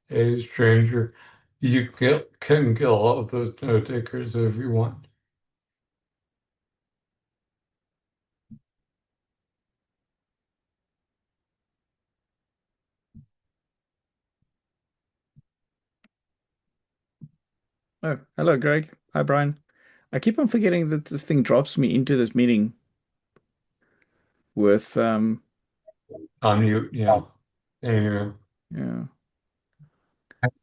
Hey, stranger, can kill all of those note takers if you want. Oh, hello, Greg. Hi, Brian. I keep on forgetting that this thing drops me into this meeting with On mute, yeah. Anyway, yeah.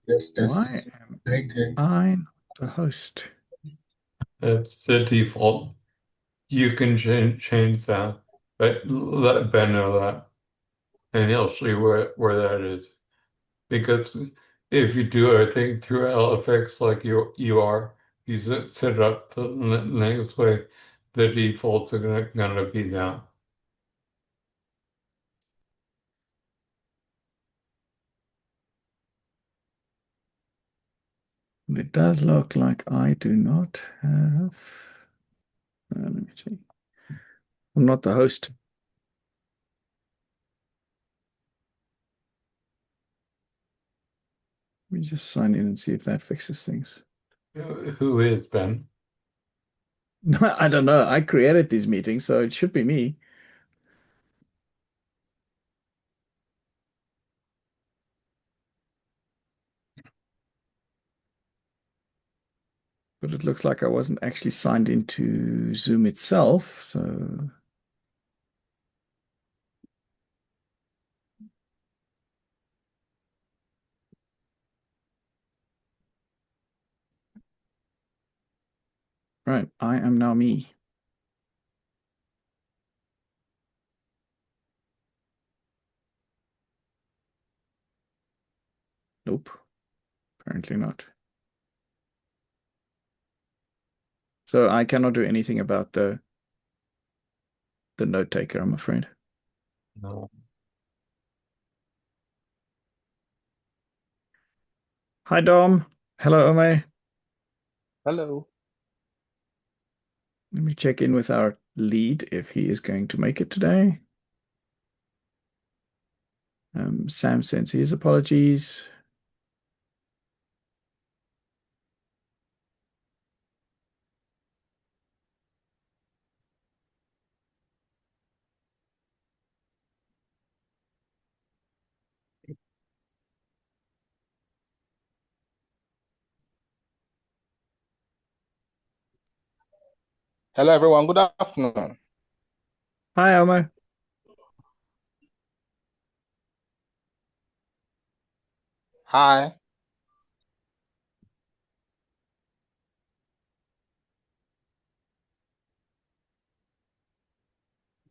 Yes, Why that's am very good. I not the host? that's the default. You can change that, but let Ben know that, and he'll see where that is. Because if you do everything through LFX like you are, you set it up the Linux way, the defaults are gonna be that. It does look like I do not have. Let me see. I'm not the host. Let me just sign in and see if that fixes things. Who is Ben? I don't know. I created these meetings, so it should be me. But it looks like I wasn't actually signed into Zoom itself. So, right, I am now me. Nope, apparently not. So I cannot do anything about the note taker, I'm afraid. No. Hi, Dom. Hello, Ome. Hello. Let me check in with our lead if he is going to make it today. Sam sends his apologies. Hello, everyone. Good afternoon. Hi, Ome. Hi.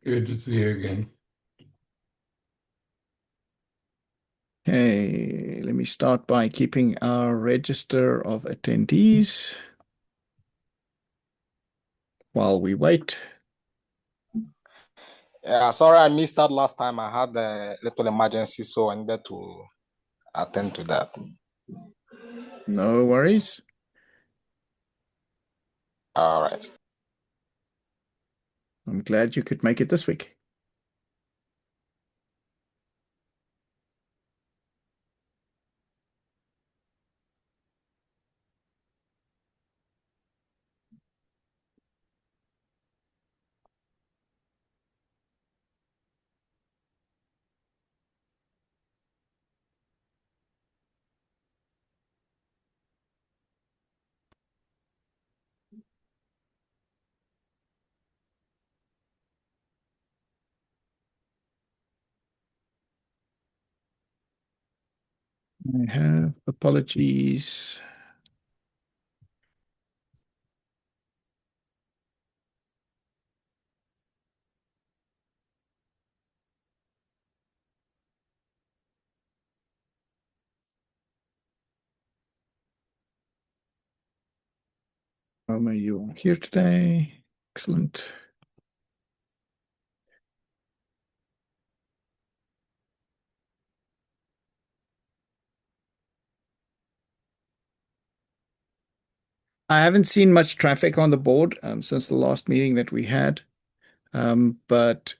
Good to see you again. Okay, let me start by keeping our register of attendees while we wait. Yeah, sorry I missed out last time. I had a little emergency, so I needed to attend to that. No worries. All right. I'm glad you could make it this week. I have apologies. Ome, you are here today. Excellent. I haven't seen much traffic on the board since the last meeting that we had, but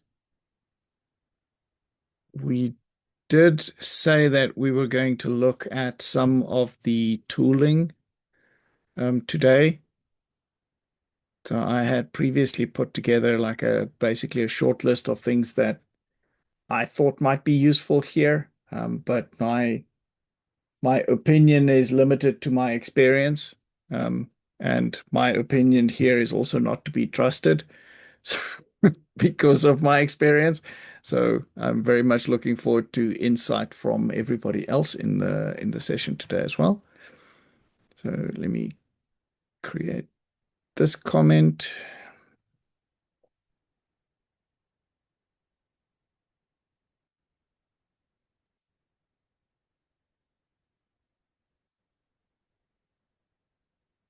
we did say that we were going to look at some of the tooling today. So I had previously put together like basically a short list of things that I thought might be useful here, but my opinion is limited to my experience, um, and my opinion here is also not to be trusted because of my experience. So I'm very much looking forward to insight from everybody else in the session today as well. So let me create this comment.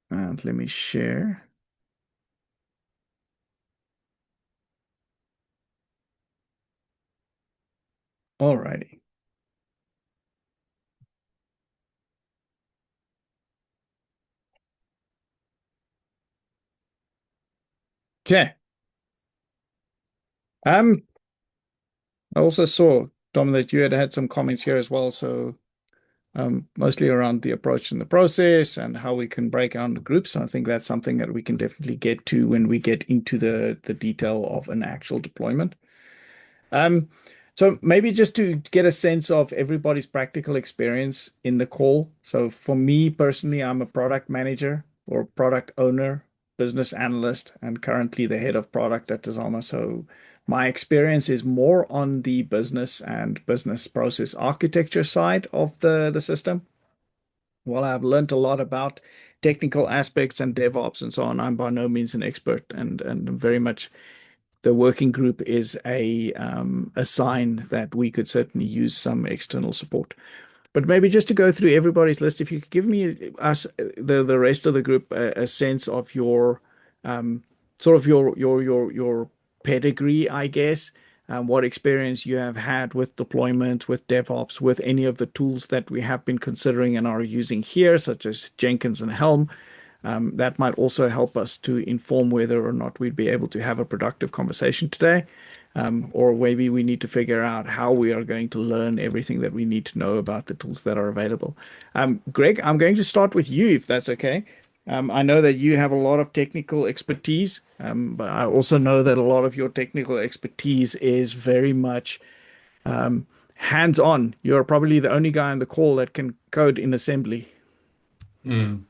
And let me share. Alrighty. Okay. I also saw, Dom, that you had some comments here as well. So mostly around the approach and the process and how we can break down the groups. And I think that's something that we can definitely get to when we get into the detail of an actual deployment. Um, so maybe just to get a sense of everybody's practical experience in the call. So for me personally, I'm a product manager or product owner, business analyst, and currently the head of product at Tazama. So my experience is more on the business and business process architecture side of the system. While I've learned a lot about technical aspects and DevOps and so on, I'm by no means an expert and very much the working group is a sign that we could certainly use some external support. But maybe just to go through everybody's list, if you could give me us the rest of the group a sense of your sort of your pedigree, I guess, what experience you have had with deployment, with DevOps, with any of the tools that we have been considering and are using here, such as Jenkins and Helm. That might also help us to inform whether or not we'd be able to have a productive conversation today. Or maybe we need to figure out how we are going to learn everything that we need to know about the tools that are available. Greg, I'm going to start with you, if that's okay. I know that you have a lot of technical expertise, but I also know that a lot of your technical expertise is very much hands-on. You're probably the only guy on the call that can code in assembly. Mm.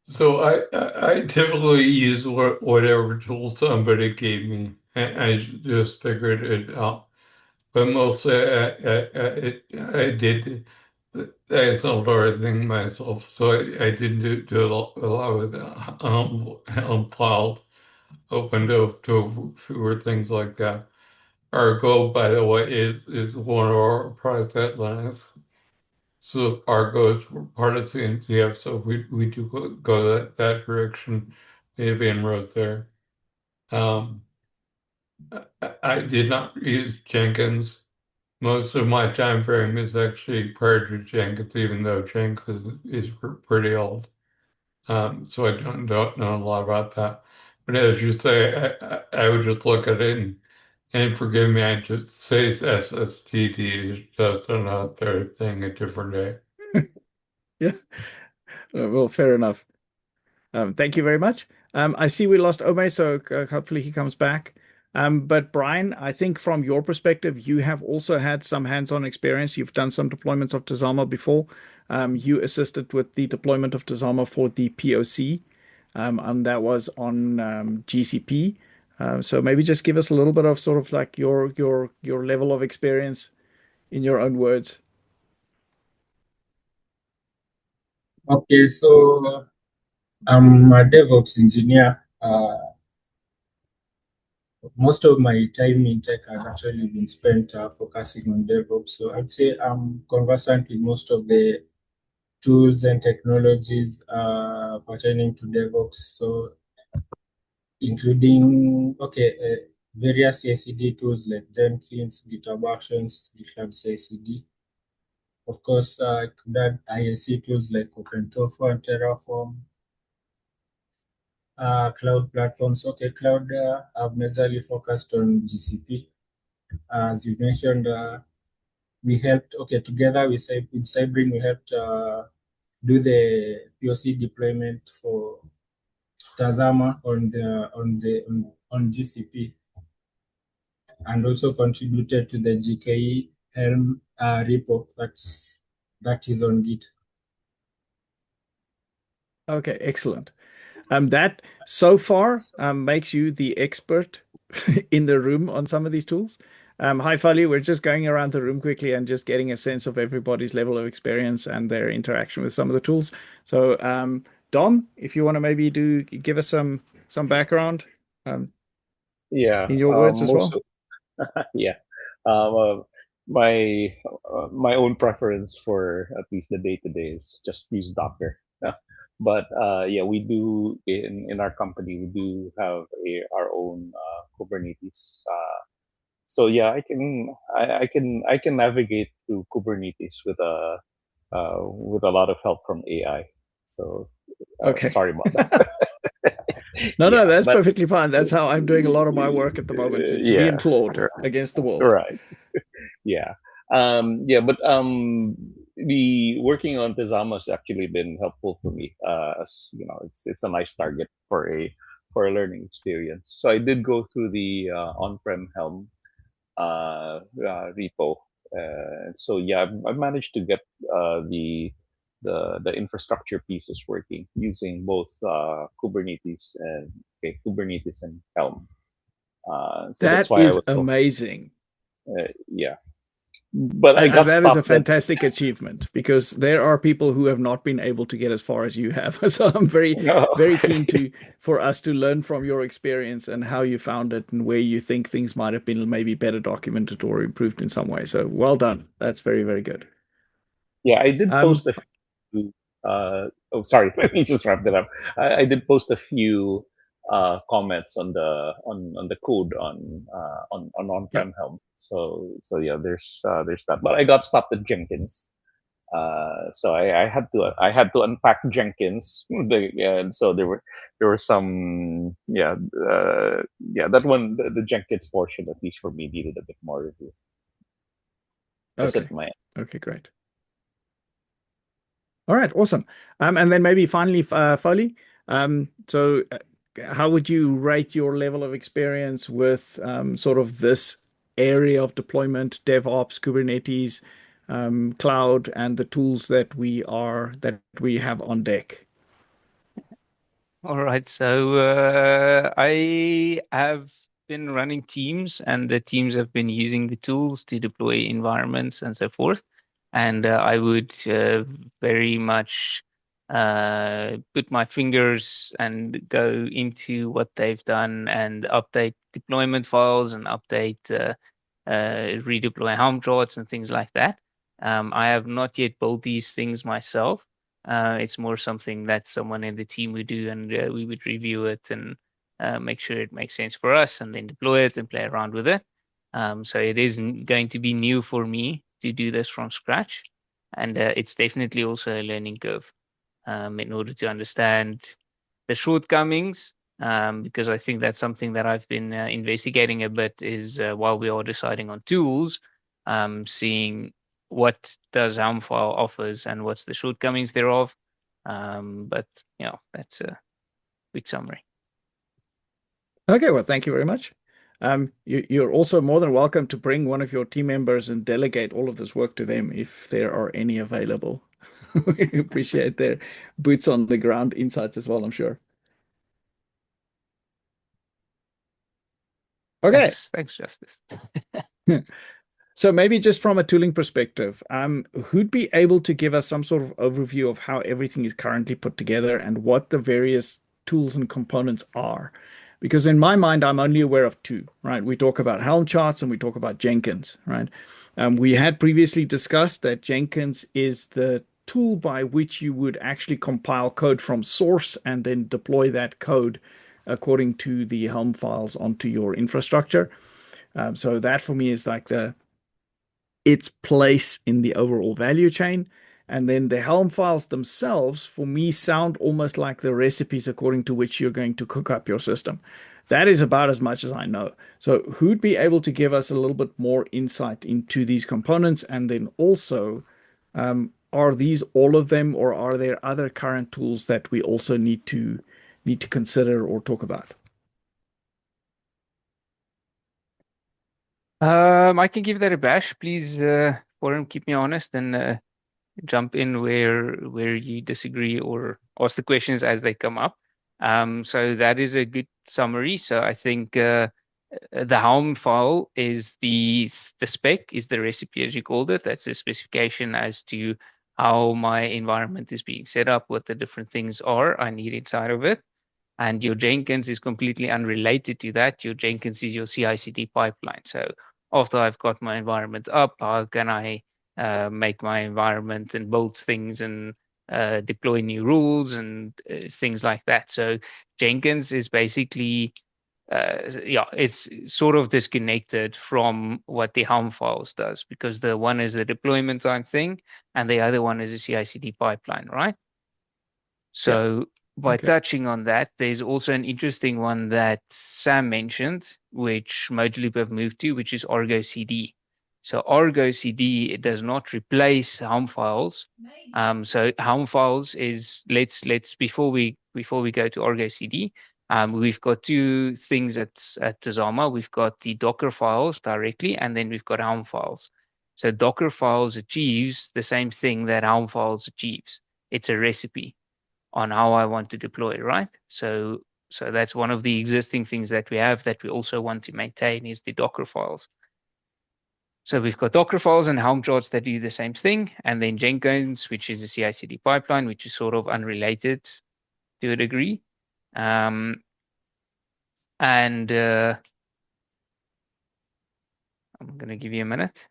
So I typically use whatever tool somebody gave me. I just figured it out. But mostly I did I sold everything myself, so I didn't do a lot with Helm files, open to fewer things like that. Our goal, by the way, is one of our products at Linux. So Argo is part of CNCF, so we do go that direction. We have inroads there. Um, I did not use Jenkins. Most of my time frame is actually prior to Jenkins, even though Jenkins is pretty old. So I don't know a lot about that. But as you say, I would just look at it and forgive me, I just say it's SSTD, it's just another thing a different day. Yeah, well, fair enough. Thank you very much. I see we lost Ome, so hopefully he comes back. But Brian, I think from your perspective, you have also had some hands-on experience. You've done some deployments of Tazama before. You assisted with the deployment of Tazama for the POC, and that was on GCP. So maybe just give us a little bit of sort of like your level of experience in your own words. Okay, so I'm a DevOps engineer. Most of my time in tech has actually been spent focusing on DevOps. So I'd say I'm conversant with most of the tools and technologies pertaining to DevOps. So including, various CI/CD tools like Jenkins, GitHub Actions, GitLab CI/CD. Of course, I could add ISC tools like OpenTofu and Terraform. Cloud platforms. Okay, cloud, I've majorly focused on GCP. As you mentioned, we helped, together with Cybrin, we helped do the POC deployment for Tazama on GCP, and also contributed to the GKE Helm repo that is on Git. Okay, excellent. That so far makes you the expert in the room on some of these tools. Hi, Folly. We're just going around the room quickly and just getting a sense of everybody's level of experience and their interaction with some of the tools. So, Dom, if you want to maybe give us some background Yeah, in your words as most well. yeah. My my own preference for at least the day to day is just use Docker. But yeah, we do in our company we do have our own Kubernetes. So yeah, I can navigate through Kubernetes with a lot of help from AI. So Okay. sorry about that. No, Yeah, that's but perfectly fine. That's how I'm doing a lot of my work at the moment. It's me and yeah, Claude against the world. right. Yeah. Yeah, but the working on Tazama has actually been helpful for me. As you know, it's a nice target for a learning experience. So I did go through the on-prem Helm repo. So yeah, I've managed to get the infrastructure pieces working using both Kubernetes and Helm. So that's That why I is was so amazing. yeah. But I And got that is a stopped at fantastic achievement because there are people who have not been able to get as far as you have. So I'm very, very okay. keen for us to learn from your experience and how you found it and where you think things might have been maybe better documented or improved in some way. So well done. That's very, very good. Yeah, I did Um, post a few. Oh, sorry. Let me just wrap that up. I did post a few comments on the code on yeah. on-prem Helm. So yeah, there's that. But I got stopped at Jenkins. So I had to unpack Jenkins. And so there were some yeah, that one, the Jenkins portion, at least for me, needed a bit more review. That's Okay. it, my Okay, great. All right, awesome. And then maybe finally, Foley. So how would you rate your level of experience with sort of this area of deployment, DevOps, Kubernetes, cloud, and the tools that we have on deck? All right, so I have been running teams, and the teams have been using the tools to deploy environments and so forth. And I would very much put my fingers and go into what they've done and update deployment files and update redeploy Helm charts and things like that. I have not yet built these things myself. It's more something that someone in the team would do, and we would review it and make sure it makes sense for us, and then deploy it and play around with it. So it is going to be new for me to do this from scratch, and it's definitely also a learning curve in order to understand the shortcomings. Because I think that's something that I've been investigating a bit is while we are deciding on tools, seeing what does Helm file offers and what's the shortcomings thereof. But that's a quick summary. Okay, well, thank you very much. You're also more than welcome to bring one of your team members and delegate all of this work to them if there are any available. We appreciate their boots on the ground insights as well, I'm sure. Okay. Thanks, Justice. So maybe just from a tooling perspective, who'd be able to give us some sort of overview of how everything is currently put together and what the various tools and components are? Because in my mind, I'm only aware of two, right? We talk about Helm charts and we talk about Jenkins, right? We had previously discussed that Jenkins is the tool by which you would actually compile code from source and then deploy that code according to the Helm files onto your infrastructure. So that for me is like its place in the overall value chain. And then the Helm files themselves, for me, sound almost like the recipes according to which you're going to cook up your system. That is about as much as I know. So who'd be able to give us a little bit more insight into these components? And then also, are these all of them, or are there other current tools that we also need to consider or talk about? I can give that a bash. Please, Forum, keep me honest and jump in where you disagree or ask the questions as they come up. So that is a good summary. So I think the Helm file is the spec, is the recipe as you called it. That's a specification as to how my environment is being set up, what the different things are I need inside of it. And your Jenkins is completely unrelated to that. Your Jenkins is your CI/CD pipeline. So after I've got my environment up, how can I make my environment and build things and deploy new rules and things like that. So Jenkins is basically, yeah, it's sort of disconnected from what the Helm files does, because the one is the deployment time thing and the other one is a CI/CD pipeline, right? Yeah. So by Okay. touching on that, there's also an interesting one that Sam mentioned, which Moduloop have moved to, which is Argo CD. So Argo CD, it does not replace Helm files. So Helm files is let's before we go to Argo CD, we've got two things at Tazama. We've got the Docker files directly, and then we've got Helm files. So Docker files achieves the same thing that Helm files achieves. It's a recipe on how I want to deploy, right? So that's one of the existing things that we have that we also want to maintain is the Docker files. So we've got Docker files and Helm charts that do the same thing, and then Jenkins, which is a CI/CD pipeline, which is sort of unrelated to a degree. And I'm going to give you a minute.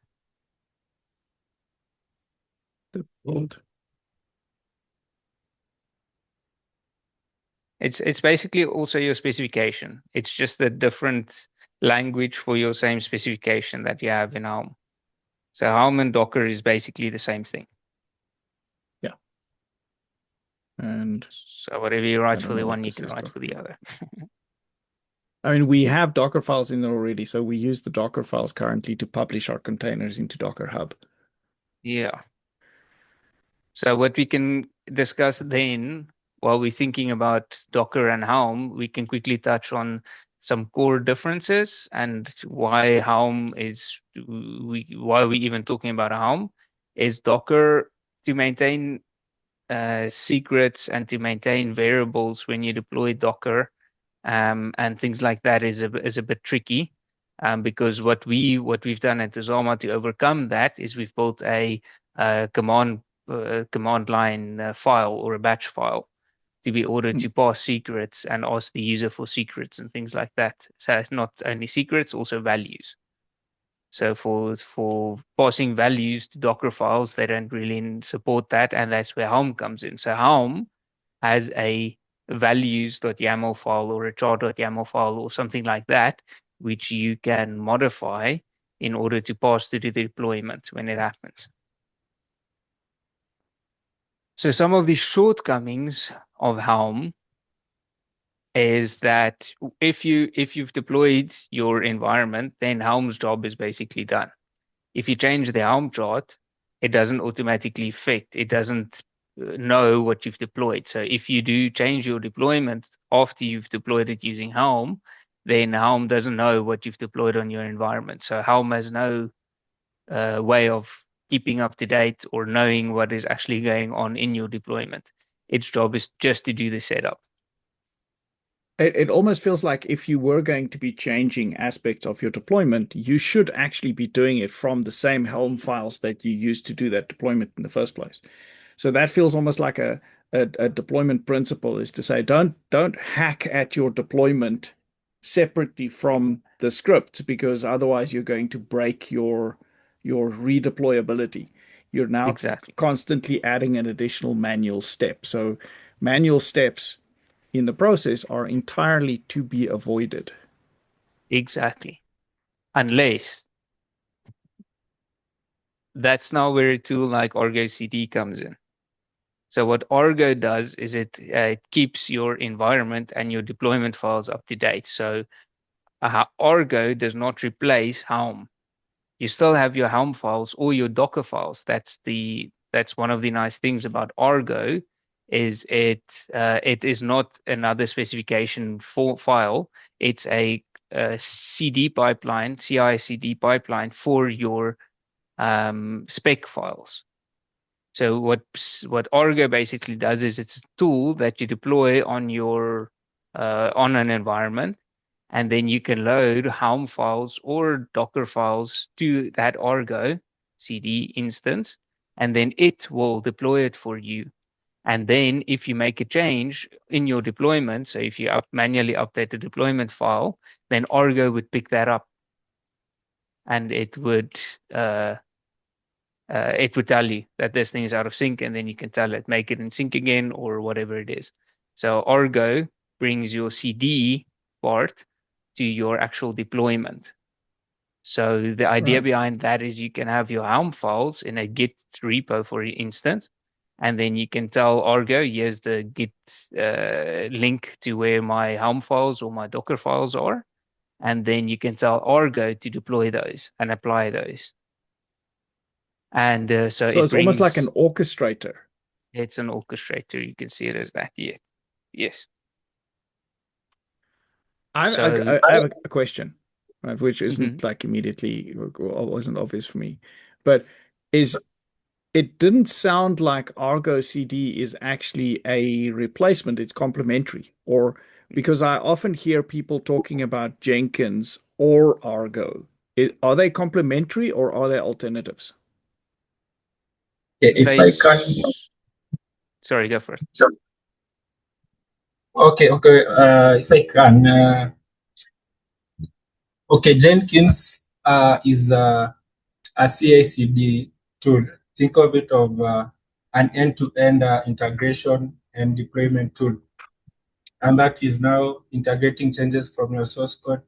It's basically also your specification. It's just a different language for your same specification that you have in Helm. So Helm and Docker is basically the same thing. Yeah. And so whatever you write I for don't the know one, what you this can is write for talking the about. other. I mean, we have Docker files in there already, so we use the Docker files currently to publish our containers into Docker Hub. Yeah. So what we can discuss then, while we're thinking about Docker and Helm, we can quickly touch on some core differences and why Helm is, why we even talking about Helm is Docker to maintain secrets and to maintain variables when you deploy Docker and things like that is a bit tricky. Because what we've done at Tazama to overcome that is we've built a command line file or a batch file to be ordered to pass secrets and ask the user for secrets and things like that. So it's not only secrets, also values. So for passing values to Docker files, they don't really support that, and that's where Helm comes in. So Helm has a values.yaml file or a char.yaml file or something like that, which you can modify in order to pass to the deployment when it happens. So some of the shortcomings of Helm is that if you've deployed your environment, then Helm's job is basically done. If you change the Helm chart, it doesn't automatically fit. It doesn't know what you've deployed. So if you do change your deployment after you've deployed it using Helm, then Helm doesn't know what you've deployed on your environment. So Helm has no way of keeping up to date or knowing what is actually going on in your deployment. Its job is just to do the setup. It almost feels like if you were going to be changing aspects of your deployment, you should actually be doing it from the same Helm files that you used to do that deployment in the first place. So that feels almost like a deployment principle is to say, don't hack at your deployment separately from the script, because otherwise you're going to break your redeployability. You're now Exactly. constantly adding an additional manual step. So manual steps in the process are entirely to be avoided. Exactly. Unless that's now where a tool like Argo CD comes in. So what Argo does is it keeps your environment and your deployment files up to date. So Argo does not replace Helm. You still have your Helm files or your Docker files. That's one of the nice things about Argo is it is not another specification for file. It's a CD pipeline, CI/CD pipeline for your spec files. So what Argo basically does is it's a tool that you deploy on your on an environment, and then you can load Helm files or Docker files to that Argo CD instance, and then it will deploy it for you. And then if you make a change in your deployment, so if you manually update the deployment file, then Argo would pick that up, and it would tell you that this thing is out of sync, and then you can tell it, make it in sync again, or whatever it is. So Argo brings your CD part to your actual deployment. So the idea behind that is you can have your Helm files in a Git repo, for instance, and then you can tell Argo, here's the Git link to where my Helm files or my Docker files are, and then you can tell Argo to deploy those and apply those. And so it's almost like an orchestrator. It's an orchestrator. You can see it as that. Yeah. Yes. I have a question, right, which isn't like immediately or wasn't obvious for me, but it didn't sound like Argo CD is actually a replacement. It's complementary, or because I often hear people talking about Jenkins or Argo. Are they complementary or are they alternatives? Yeah, if I can. Sorry, go first. Okay. If I can. Okay, Jenkins is a CI/CD tool. Think of it of an end-to-end integration and deployment tool, and that is now integrating changes from your source code,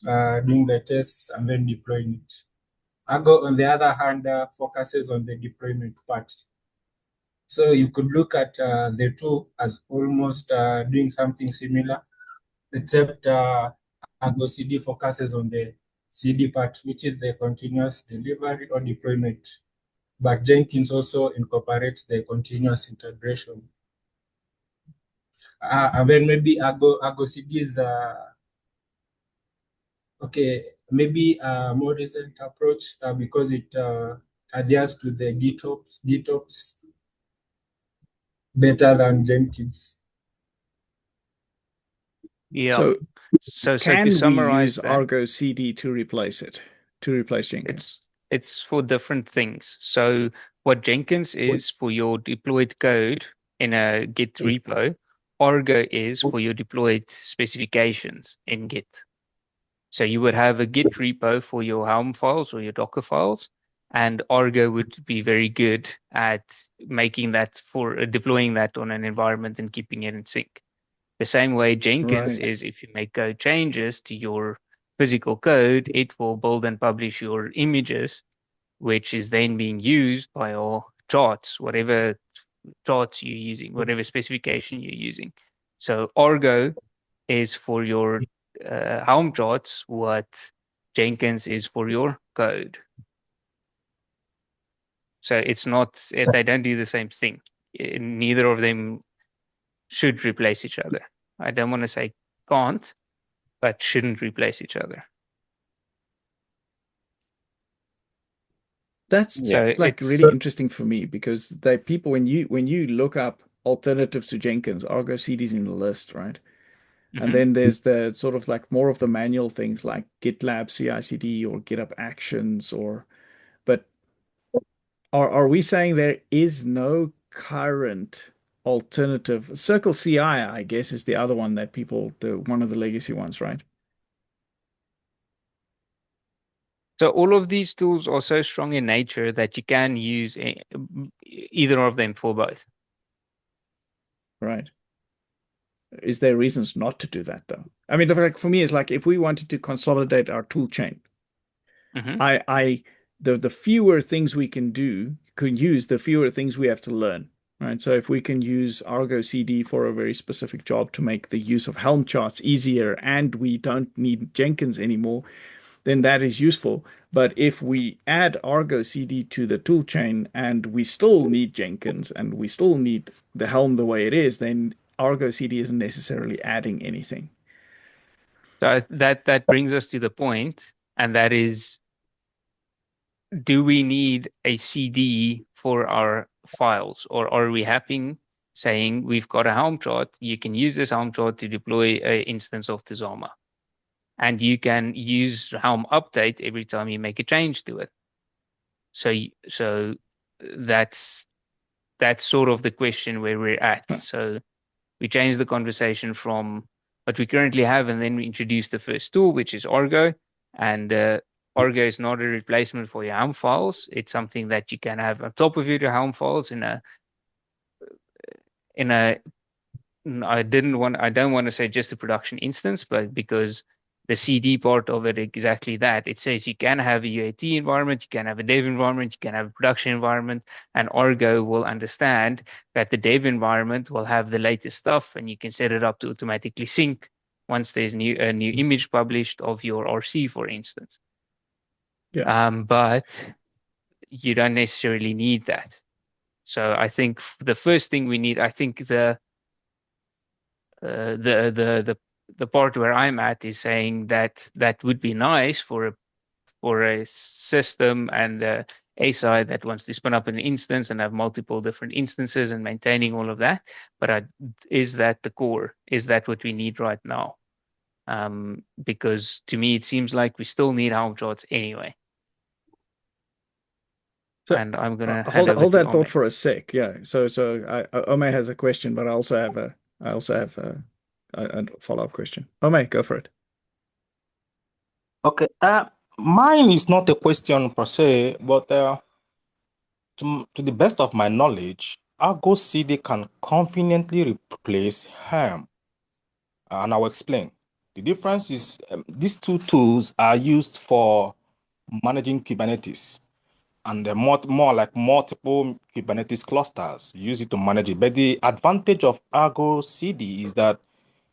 doing the tests, and then deploying it. Argo, on the other hand, focuses on the deployment part. So you could look at the two as almost doing something similar, except Argo CD focuses on the CD part, which is the continuous delivery or deployment. But Jenkins also incorporates the continuous integration. And then maybe Argo CD is okay, maybe a more recent approach because it adheres to the GitOps better than Jenkins. Yeah. So can to summarize we use that, Argo CD to replace Jenkins? It's for different things. So what Jenkins is for your deployed code in a Git repo, Argo is for your deployed specifications in Git. So you would have a Git repo for your Helm files or your Docker files, and Argo would be very good at making that for deploying that on an environment and keeping it in sync. The same way Jenkins is, if you make code changes to your physical code, it will build and publish your images, which is then being used by your charts, whatever charts you're using, whatever specification you're using. So Argo is for your Helm charts, what Jenkins is for your code. So it's not, they don't do the same thing. Neither of them should replace each other. I don't want to say can't, but shouldn't replace each other. That's like really interesting for me because people when you look up alternatives to Jenkins, Argo CD's in the list, right? And then there's the sort of like more of the manual things like GitLab CI/CD or GitHub Actions but are we saying there is no current alternative? Circle CI, I guess, is the other one that one of the legacy ones, right? So all of these tools are so strong in nature that you can use either of them for both. Right. Is there reasons not to do that though? I mean, like for me, it's like if we wanted to consolidate our tool chain, I the fewer things we can use, the fewer things we have to learn. Right. So if we can use Argo CD for a very specific job to make the use of Helm charts easier and we don't need Jenkins anymore, then that is useful. But if we add Argo CD to the toolchain and we still need Jenkins and we still need the Helm the way it is, then Argo CD isn't necessarily adding anything. So that brings us to the point, and that is, do we need a CD for our files, or are we happy saying we've got a Helm chart, you can use this Helm chart to deploy an instance of Tazama, and you can use Helm update every time you make a change to it. So that's sort of the question where we're at. So we change the conversation from what we currently have, and then we introduce the first tool, which is Argo. And Argo is not a replacement for your Helm files. It's something that you can have on top of your Helm files in a I don't want to say just a production instance, but because the CD part of it, exactly that. It says you can have a UAT environment, you can have a dev environment, you can have a production environment, and Argo will understand that the dev environment will have the latest stuff, and you can set it up to automatically sync once there's a new image published of your RC, for instance. Yeah. But you don't necessarily need that. So I think the first thing we need, I think the part where I'm at is saying that would be nice for a system and a side that wants to spin up an instance and have multiple different instances and maintaining all of that. But is that the core? Is that what we need right now? Because to me, it seems like we still need Helm charts anyway. So and I'm gonna hold hand over to that thought Ome. for a sec. Yeah. So Ome has a question, but I also have a follow-up question. Ome, go for it. Okay. Mine is not a question per se, but to the best of my knowledge, Argo CD can conveniently replace Helm. And I'll explain. The difference is these two tools are used for managing Kubernetes, and more like multiple Kubernetes clusters. Use it to manage it. But the advantage of Argo CD is that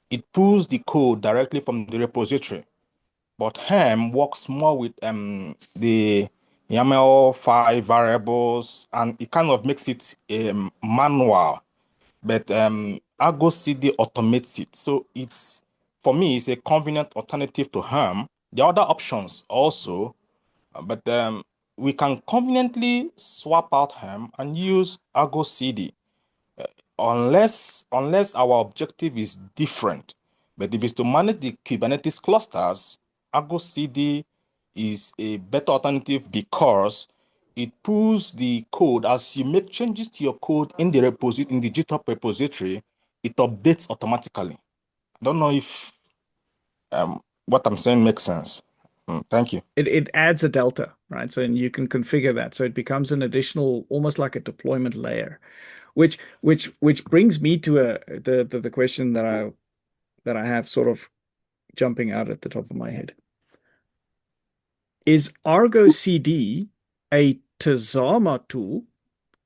it pulls the code directly from the repository. But Helm works more with the YAML file variables, and it kind of makes it manual. But Argo CD automates it. So for me, it's a convenient alternative to Helm. The other options also, but we can conveniently swap out Helm and use Argo CD, unless our objective is different. But if it's to manage the Kubernetes clusters, Argo CD is a better alternative because it pulls the code. As you make changes to your code in the repository, in the GitHub repository, it updates automatically. I don't know if what I'm saying makes sense. Thank you. It adds a delta, right? So and you can configure that. So it becomes an additional, almost like a deployment layer, which brings me to the question that I have sort of jumping out at the top of my head. Is Argo CD a Tazama tool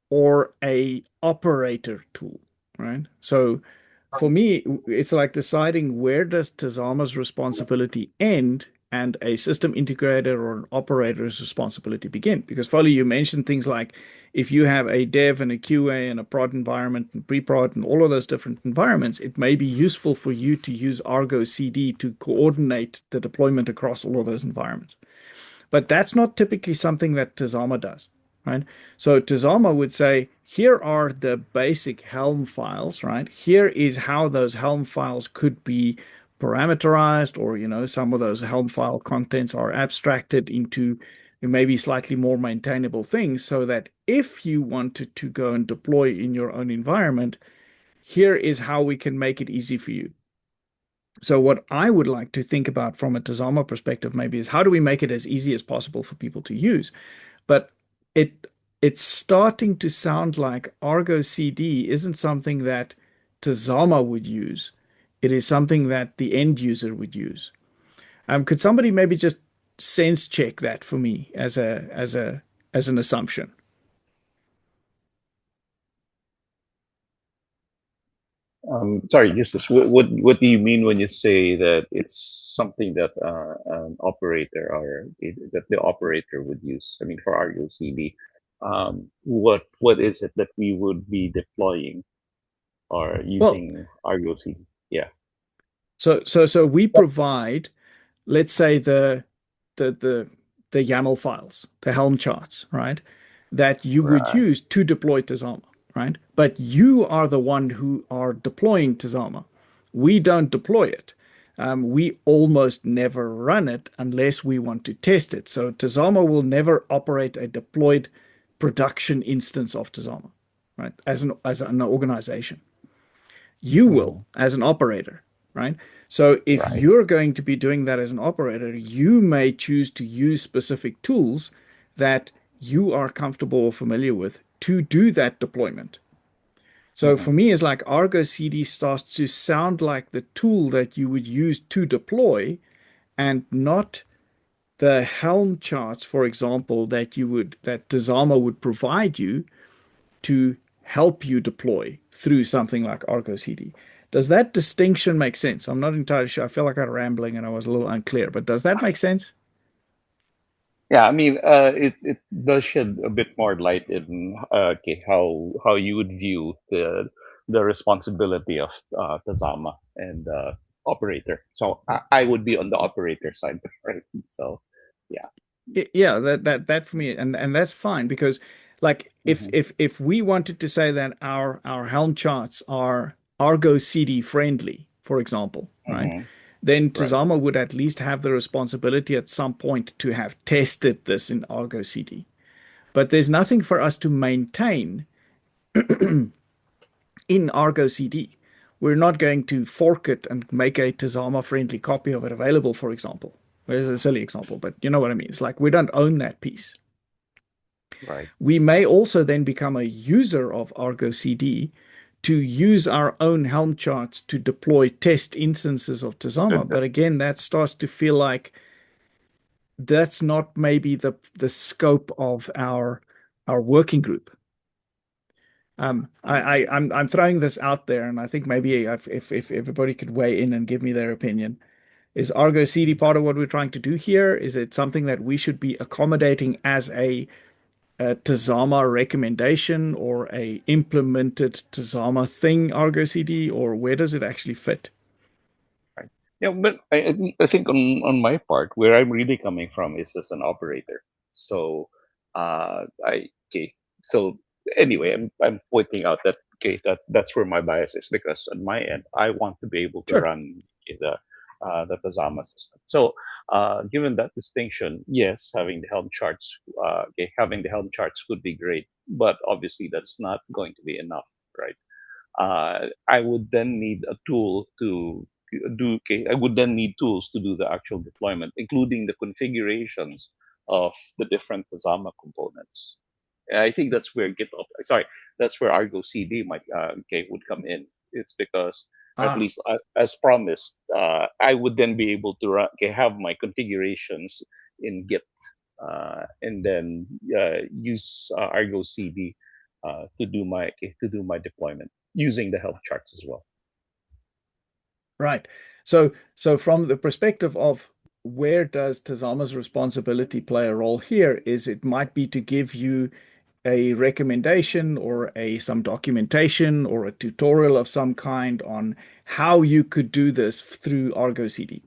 or a operator tool, right? So for me, it's like deciding where does Tazama's responsibility end and a system integrator or an operator's responsibility begin? Because Foley, you mentioned things like if you have a dev and a QA and a prod environment and pre-prod and all of those different environments, it may be useful for you to use Argo CD to coordinate the deployment across all of those environments. But that's not typically something that Tazama does, right? So Tazama would say, here are the basic Helm files, right? Here is how those Helm files could be parameterized, or, some of those Helm file contents are abstracted into maybe slightly more maintainable things so that if you wanted to go and deploy in your own environment, here is how we can make it easy for you. So what I would like to think about from a Tazama perspective maybe is how do we make it as easy as possible for people to use? But it's starting to sound like Argo CD isn't something that Tazama would use. It is something that the end user would use. Could somebody maybe just sense check that for me as an assumption. Sorry, Justus, what do you mean when you say that it's something that an operator or that the operator would use? I mean, for Argo CD, what is it that we would be deploying or Well, using Argo CD? Yeah, so we provide, let's say the the the YAML files, the Helm charts, right? That you would right. use to deploy Tazama, right? But you are the one who are deploying Tazama. We don't deploy it. We almost never run it unless we want to test it. So Tazama will never operate a deployed production instance of Tazama, right? As an organization. You will Mhm. as an operator, right? So if Right. you're going to be doing that as an operator, you may choose to use specific tools that you are comfortable or familiar with to do that deployment. So for Mhm. me, it's like Argo CD starts to sound like the tool that you would use to deploy and not the Helm charts, for example, that Tazama would provide you to help you deploy through something like Argo CD. Does that distinction make sense? I'm not entirely sure. I feel like I'm rambling and I was a little unclear, but does that make sense? Yeah, I mean, it does shed a bit more light in okay, how you would view the responsibility of Tazama and operator. So I would be on the operator side, right? So yeah. Yeah, that for me, and that's fine because, like, if Hmm. if if we wanted to say that our Helm charts are Argo CD friendly, for example, right, Hmm. then Right. Tazama would at least have the responsibility at some point to have tested this in Argo CD. But there's nothing for us to maintain in Argo CD. We're not going to fork it and make a Tazama friendly copy of it available, for example. There's a silly example, but you know what I mean. It's like we don't own that piece. Right. We may also then become a user of Argo CD to use our own Helm charts to deploy test instances of Tazama. But again, that starts to feel like that's not maybe the scope of our working group. I'm throwing this out there, and I think maybe if everybody could weigh in and give me their opinion. Is Argo CD part of what we're trying to do here? Is it something that we should be accommodating as a Tazama recommendation or a implemented Tazama thing, Argo CD, or where does it actually fit? Right. Yeah, but I think on my part, where I'm really coming from is as an operator. So, I okay. So anyway, I'm pointing out that okay, that's where my bias is because on my end, I want to be able to Sure. run the Tazama system. So, given that distinction, yes, having the Helm charts would be great, but obviously that's not going to be enough, right? I would then need a tool to do. Okay, I would then need tools to do the actual deployment, including the configurations of the different Tazama components. And I think that's where GitOps, sorry, that's where Argo CD might okay would come in. It's because at Ah, least as promised, I would then be able to okay, have my configurations in Git and then use Argo CD to do my deployment using the health charts as well. right. So from the perspective of where does Tazama's responsibility play a role here is it might be to give you a recommendation or a some documentation or a tutorial of some kind on how you could do this through Argo CD.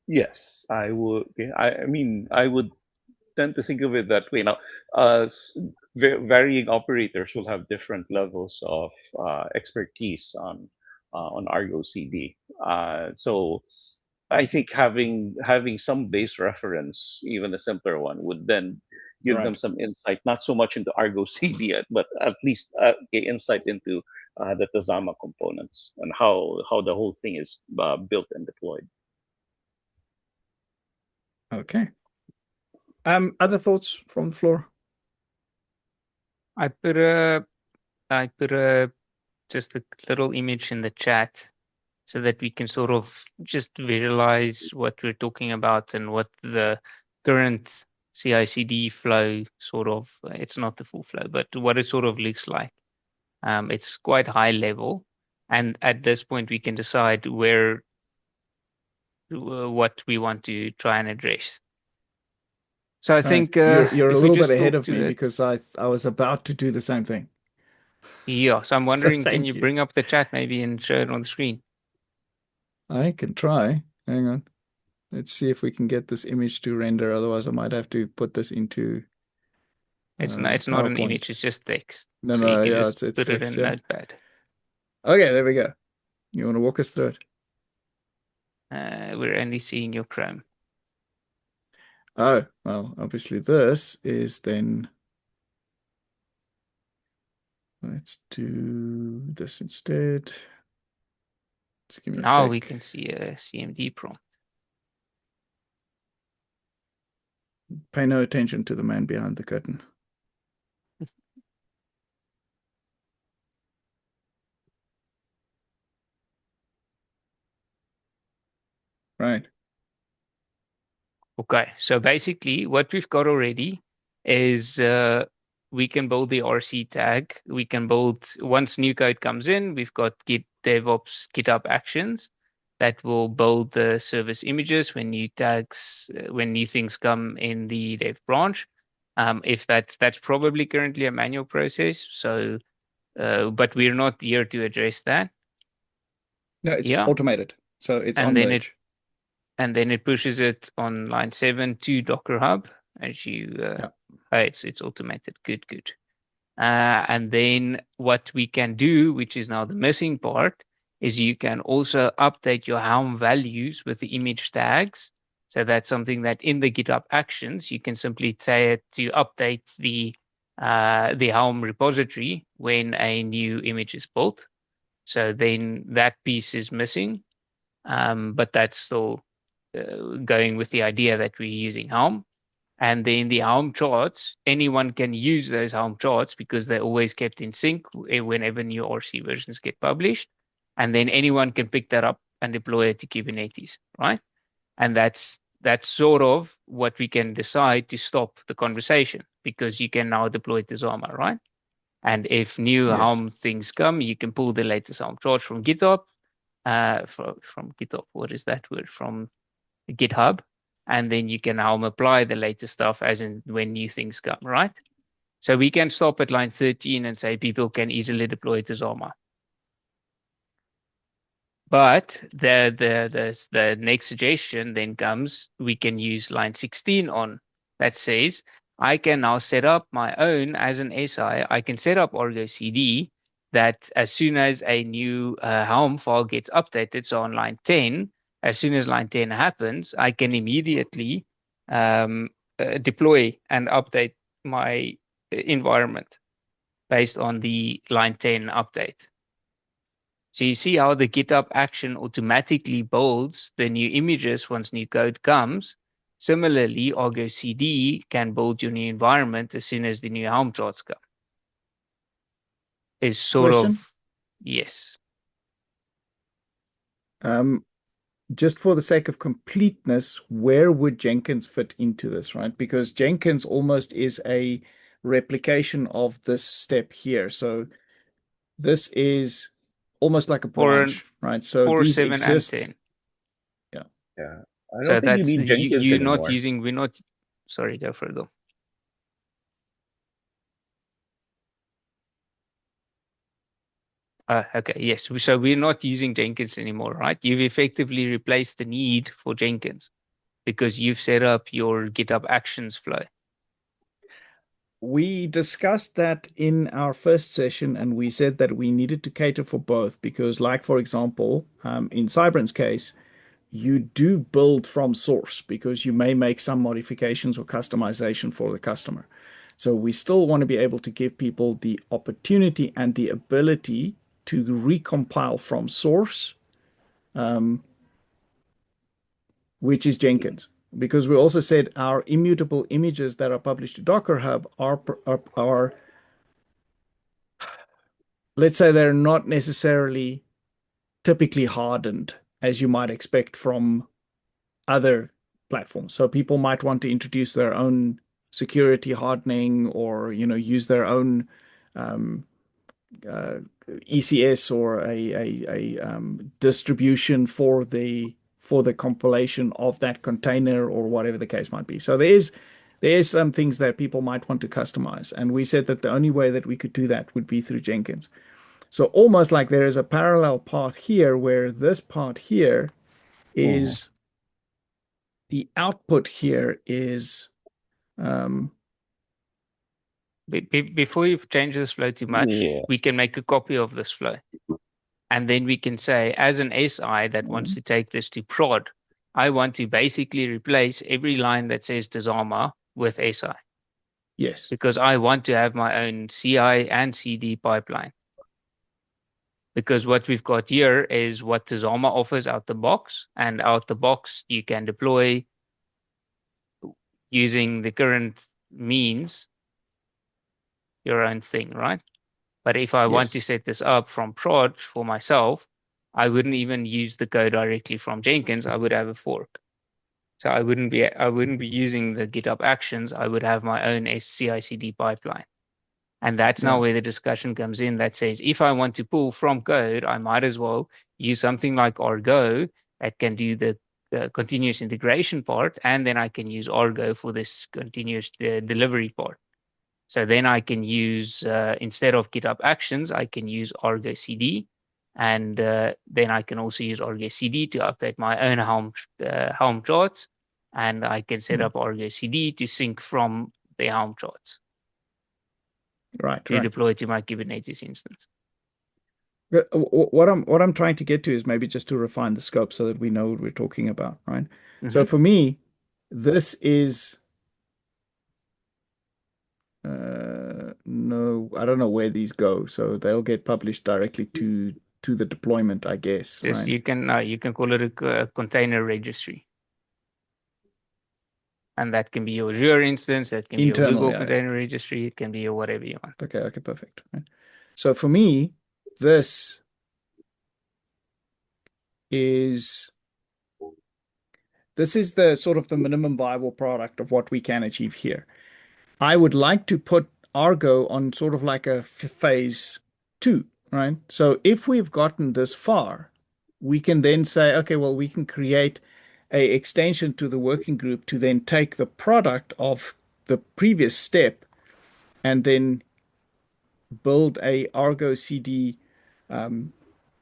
Yes, I would. Okay, I mean, I would tend to think of it that way. Now, varying operators will have different levels of expertise on Argo CD. So I think having some base reference, even a simpler one, would then give them Right. some insight, not so much into Argo CD yet, but at least okay, insight into the Tazama components and how the whole thing is built and deployed. Okay. Other thoughts from the floor? I put a I put a just a little image in the chat. so that we can sort of just visualize what we're talking about and what the current CI/CD flow sort of, it's not the full flow, but what it sort of looks like. It's quite high level. And at this point, we can decide what we want to try and address. So I Right. think You're a if we little bit just ahead talk of to me it, because I was about to do the same thing. yeah. So I'm So wondering, can thank you you. bring up the chat maybe and show it on the screen? I can try. Hang on. Let's see if we can get this image to render. Otherwise, I might have to put this into It's not an PowerPoint. image, it's just text. No, So you no, can yeah, just it's put it text, in yeah. Notepad. Okay, there we go. You want to walk us through it? We're only seeing your Chrome. Oh, well, obviously this is then. Let's do this instead. Just give me a Now we sec. can see a CMD prompt. Pay no attention to the man behind the curtain. Right. Okay, so basically what we've got already is we can build the RC tag. We can build, once new code comes in, we've got Git DevOps GitHub Actions that will build the service images when new tags, when new things come in the dev branch. If that's probably currently a manual process. So, but we're not here to address that. No, it's Yeah, automated. So it's and on then merge. it pushes it on line 7 to Docker Hub as you Yeah. it's automated. Good. And then what we can do, which is now the missing part, is you can also update your Helm values with the image tags. So that's something that in the GitHub Actions you can simply say it to update the Helm repository when a new image is built. So then that piece is missing, but that's still going with the idea that we're using Helm. And then the Helm charts, anyone can use those Helm charts because they're always kept in sync whenever new RC versions get published. And then anyone can pick that up and deploy it to Kubernetes, right? And that's sort of what we can decide to stop the conversation, because you can now deploy Tazama, right? And if new Yes. Helm things come, you can pull the latest Helm charts from GitHub, from GitHub, what is that word? From GitHub, and then you can now apply the latest stuff as in when new things come, right? So we can stop at line 13 and say people can easily deploy Tazama. But the next suggestion then comes, we can use line 16 on, that says, I can now set up my own as an SI. I can set up Argo CD that as soon as a new Helm file gets updated, so on line 10, as soon as line 10 happens, I can immediately deploy and update my environment based on the line 10 update. So you see how the GitHub action automatically builds the new images once new code comes. Similarly, Argo CD can build your new environment as soon as the new Helm charts come. Is sort Question? of, yes. Just for the sake of completeness, where would Jenkins fit into this, right? Because Jenkins almost is a replication of this step here. So this is almost like a branch, right? So 4, these 7, and exist. 10. Yeah. Yeah. I don't So think you that's need Jenkins you not anymore. using, we're not, sorry, go further. Okay, yes. So we're not using Jenkins anymore, right? You've effectively replaced the need for Jenkins because you've set up your GitHub Actions flow. We discussed that in our first session, and we said that we needed to cater for both because, like, for example, in Cybran's case, you do build from source because you may make some modifications or customization for the customer. So we still want to be able to give people the opportunity and the ability to recompile from source, which is Jenkins. Because we also said our immutable images that are published to Docker Hub are let's say they're not necessarily typically hardened, as you might expect from other platforms. So people might want to introduce their own security hardening, or use their own um, uh, ECS, or a distribution for the compilation of that container, or whatever the case might be. So there's some things that people might want to customize, and we said that the only way that we could do that would be through Jenkins. So almost like there is a parallel path here, where this part here is the output here is Before you change this flow too much, Yeah. we can make a copy of this flow. And then we can say, as an SI that wants to take this to prod, I want to basically replace every line that says Tazama with SI. Yes. Because I want to have my own CI and CD pipeline. Because what we've got here is what Tazama offers out the box, and out the box you can deploy using the current means your own thing, right? But if I want to set this up from prod for myself, I wouldn't even use the code directly from Jenkins. I would have a fork. So I wouldn't be using the GitHub Actions. I would have my own CI/CD pipeline. And that's now where the discussion comes in, that says, if I want to pull from code, I might as well use something like Argo that can do the continuous integration part, and then I can use Argo for this continuous delivery part. So then I can use, instead of GitHub Actions, I can use Argo CD, and then I can also use Argo CD to update my own Helm charts, and I can set up Argo CD to sync from the Helm charts. Right. To deploy to my Kubernetes instance. What I'm trying to get to is maybe just to refine the scope so that we know what we're talking about, right? So for me, this is no, I don't know where these go, so they'll get published directly to the deployment, I guess. Yes, right? you can call it a container registry. And that can be your Azure instance, that can be your Google container registry, it can be your whatever you want. Okay, perfect. Right. So for me, this is the sort of the minimum viable product of what we can achieve here. I would like to put Argo on sort of like a phase 2, right? So if we've gotten this far, we can then say, okay, well, we can create a extension to the working group to then take the product of the previous step and then build a Argo CD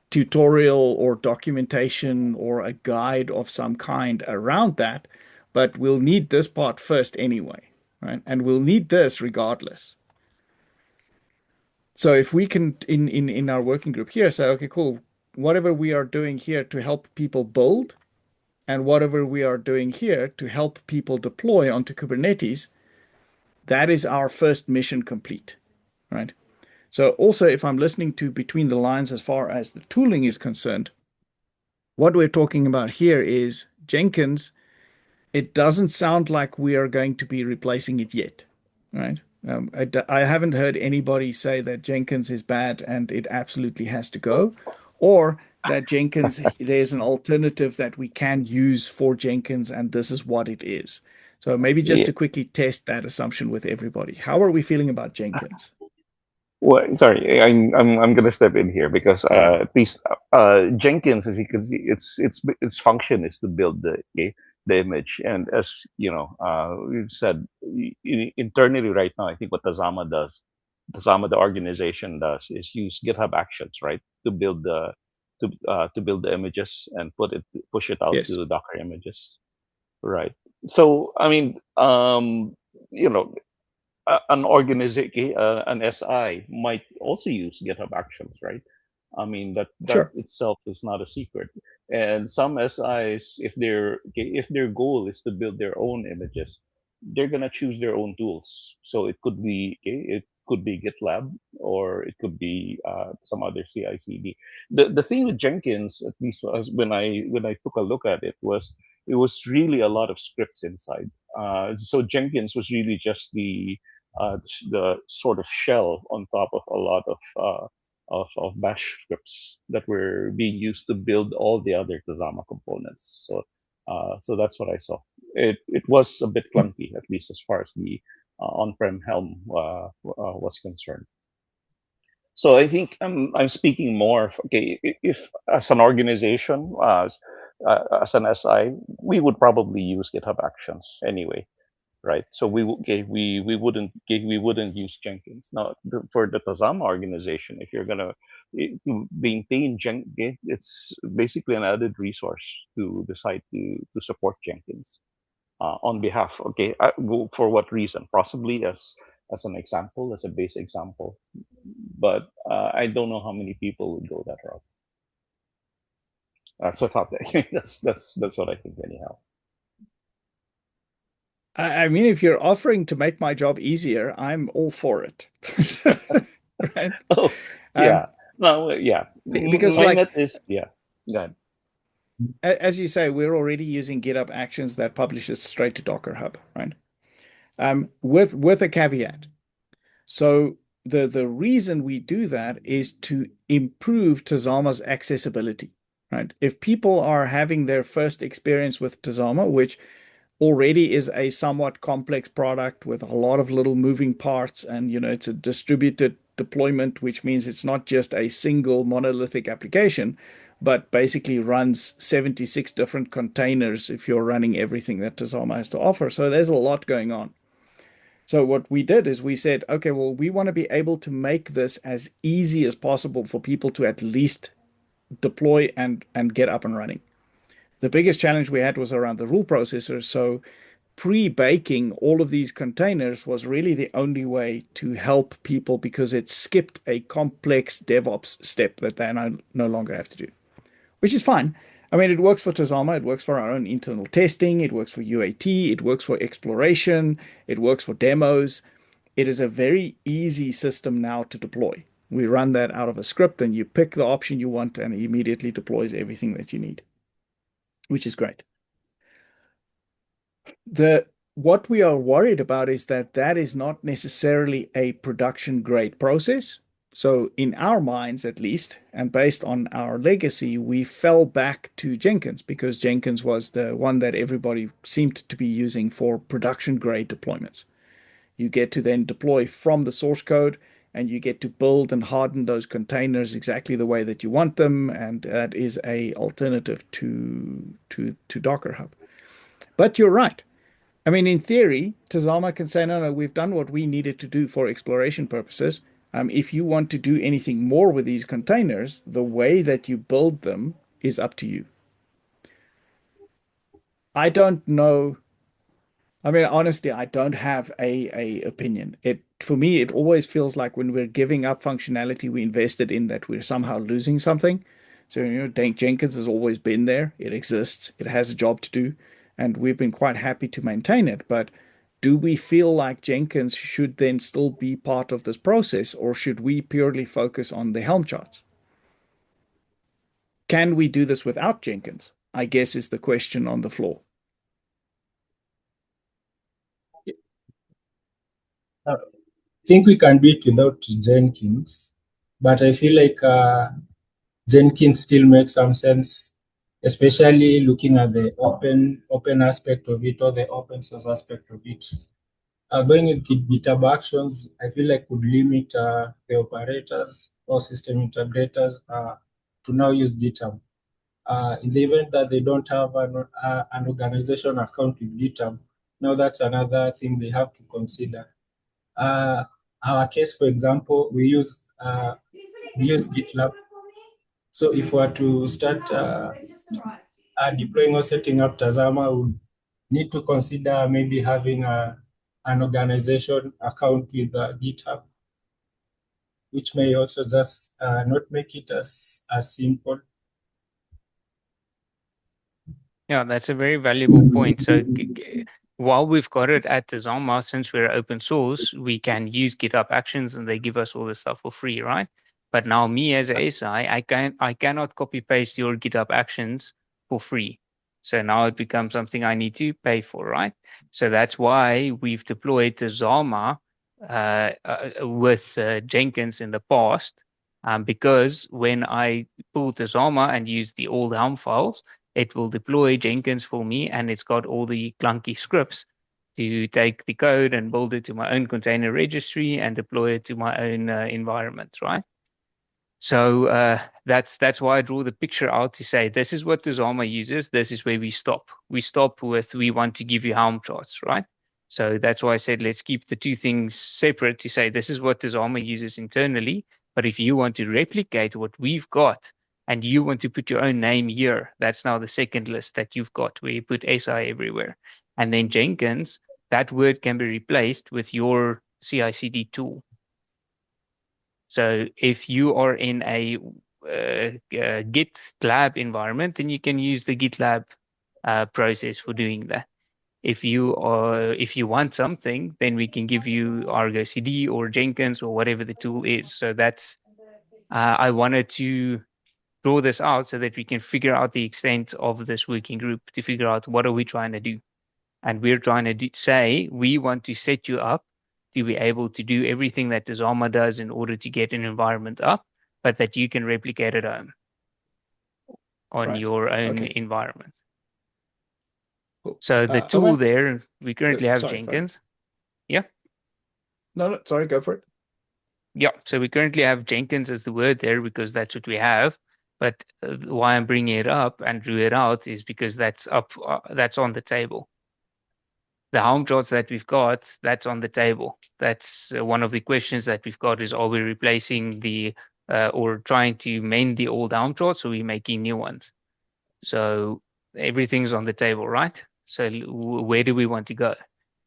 tutorial or documentation or a guide of some kind around that. But we'll need this part first anyway, right? And we'll need this regardless. So if we can, in our working group here, say, okay, cool, whatever we are doing here to help people build, and whatever we are doing here to help people deploy onto Kubernetes, that is our first mission complete, right? So also, if I'm listening to between the lines as far as the tooling is concerned, what we're talking about here is Jenkins. It doesn't sound like we are going to be replacing it yet, right? I haven't heard anybody say that Jenkins is bad and it absolutely has to go, or that Jenkins, there's an alternative that we can use for Jenkins and this is what it is. So maybe just to quickly test that assumption with everybody. How are we feeling about Jenkins? Well, sorry, I'm gonna step in here because at least Jenkins, as you can see, its function is to build the image, and as you know, we've said internally right now, I think what Tazama the organization does is use GitHub Actions, right, to build the images and push it out to Docker images, right? So I mean, you know, an organization, an SI might also use GitHub Actions, right? I mean that itself is not a secret. And some SIs, if their goal is to build their own images, they're gonna choose their own tools. So it could be GitLab, or it could be some other CI/CD. The thing with Jenkins, at least when I took a look at it, was it was really a lot of scripts inside. So Jenkins was really just the sort of shell on top of a lot of of bash scripts that were being used to build all the other Tazama components. So that's what I saw. It was a bit clunky, at least as far as the on-prem Helm was concerned. So I think I'm speaking more. Okay, if as an organization, as an SI, we would probably use GitHub Actions anyway, right? So we wouldn't use Jenkins. Now for the Tazama organization, if you're gonna to maintain Jenkins, it's basically an added resource to decide to support Jenkins on behalf. Okay, for what reason? Possibly as an example, as a base example, but I don't know how many people would go that route. So I thought that that's what I think anyhow. I mean, if you're offering to make my job easier, I'm all for it. Right? Oh yeah, no, yeah. Because My like net is yeah. Go ahead. as you say, we're already using GitHub Actions that publishes straight to Docker Hub, right? With a caveat. So the reason we do that is to improve Tazama's accessibility, right? If people are having their first experience with Tazama, which already is a somewhat complex product with a lot of little moving parts, and it's a distributed deployment, which means it's not just a single monolithic application, but basically runs 76 different containers if you're running everything that Tazama has to offer. So there's a lot going on. So what we did is we said, okay, well, we want to be able to make this as easy as possible for people to at least deploy and get up and running. The biggest challenge we had was around the rule processor. So pre-baking all of these containers was really the only way to help people because it skipped a complex DevOps step that they no longer have to do, which is fine. I mean, it works for Tazama, it works for our own internal testing, it works for UAT, it works for exploration, it works for demos. It is a very easy system now to deploy. We run that out of a script and you pick the option you want and it immediately deploys everything that you need, which is great. What we are worried about is that that is not necessarily a production grade process. So in our minds, at least, and based on our legacy, we fell back to Jenkins because Jenkins was the one that everybody seemed to be using for production grade deployments. You get to then deploy from the source code and you get to build and harden those containers exactly the way that you want them. And that is a alternative to Docker Hub. But you're right. I mean, in theory, Tazama can say, no, we've done what we needed to do for exploration purposes. If you want to do anything more with these containers, the way that you build them is up to you. I don't know. I mean, honestly, I don't have a opinion. For me, it always feels like when we're giving up functionality we invested in that we're somehow losing something. So, Jenkins has always been there. It exists. It has a job to do, and we've been quite happy to maintain it. But do we feel like Jenkins should then still be part of this process, or should we purely focus on the Helm charts? Can we do this without Jenkins? I guess is the question on the floor. I think we can do it without Jenkins, but I feel like Jenkins still makes some sense, especially looking at the open aspect of it or the open source aspect of it. Going with GitHub Actions, I feel like would limit the operators or system integrators to now use GitHub. In the event that they don't have an organization account with GitHub, now that's another thing they have to consider. Our case, for example, we use GitLab. So if we were to start deploying or setting up Tazama, we would need to consider maybe having an organization account with GitHub, which may also just not make it as simple. Yeah, that's a very valuable point. So while we've got it at Tazama, since we're open source, we can use GitHub Actions and they give us all the stuff for free, right? But now me as a SI, I cannot copy paste your GitHub Actions for free. So now it becomes something I need to pay for, right? So that's why we've deployed Tazama with Jenkins in the past, because when I pull Tazama and use the old Helm files, it will deploy Jenkins for me, and it's got all the clunky scripts to take the code and build it to my own container registry and deploy it to my own environment, right? So that's why I draw the picture out to say this is what Tazama uses. This is where we stop. We stop with we want to give you Helm charts, right? So that's why I said let's keep the two things separate to say this is what Tazama uses internally. But if you want to replicate what we've got and you want to put your own name here, that's now the second list that you've got where you put SI everywhere. And then Jenkins, that word can be replaced with your CI/CD tool. So if you are in a GitLab environment, then you can use the GitLab process for doing that. If you want something, then we can give you Argo CD or Jenkins or whatever the tool is. So that's I wanted to draw this out so that we can figure out the extent of this working group to figure out what are we trying to do. And we're trying to say we want to set you up to be able to do everything that Tazama does in order to get an environment up, but that you can replicate at home on your own environment. Cool. So the tool there, we currently have sorry, Jenkins. Yeah. No, sorry, go for it. Yeah, so we currently have Jenkins as the word there because that's what we have. But why I'm bringing it up and drew it out is because that's on the table. The Helm charts that we've got, that's on the table. That's one of the questions that we've got is, are we replacing or trying to mend the old Helm charts, or are we making new ones? So everything's on the table, right? So where do we want to go?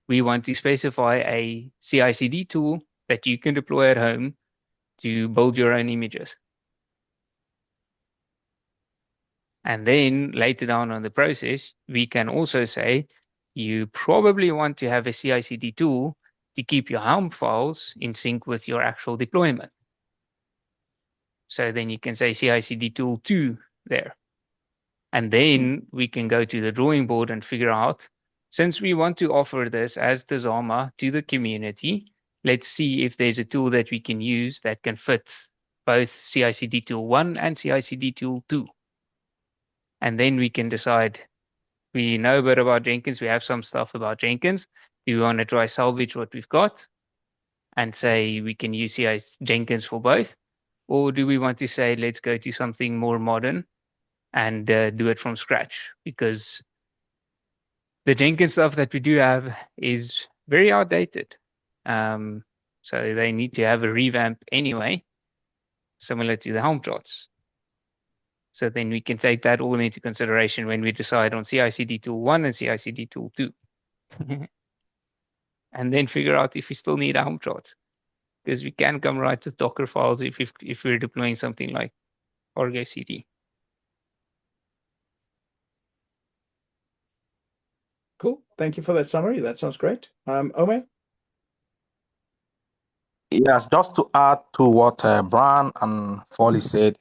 We want to specify a CI/CD tool that you can deploy at home to build your own images. And then later down on the process, we can also say, you probably want to have a CI/CD tool to keep your Helm files in sync with your actual deployment. So then you can say CI/CD tool 2 there. And then we can go to the drawing board and figure out, since we want to offer this as Tazama to the community, let's see if there's a tool that we can use that can fit both CI/CD tool 1 and CI/CD tool 2. And then we can decide, we know a bit about Jenkins, we have some stuff about Jenkins. Do we want to try salvage what we've got and say we can use CI Jenkins for both? Or do we want to say, let's go to something more modern and do it from scratch? Because the Jenkins stuff that we do have is very outdated. So they need to have a revamp anyway, similar to the Helm charts. So then we can take that all into consideration when we decide on CI/CD tool 1 and CI/CD tool 2. And then figure out if we still need Helm charts. Because we can come right with Docker files if we're deploying something like Argo CD. Cool. Thank you for that summary. That sounds great. Omer? Yes, just to add to what Brian and Foley said,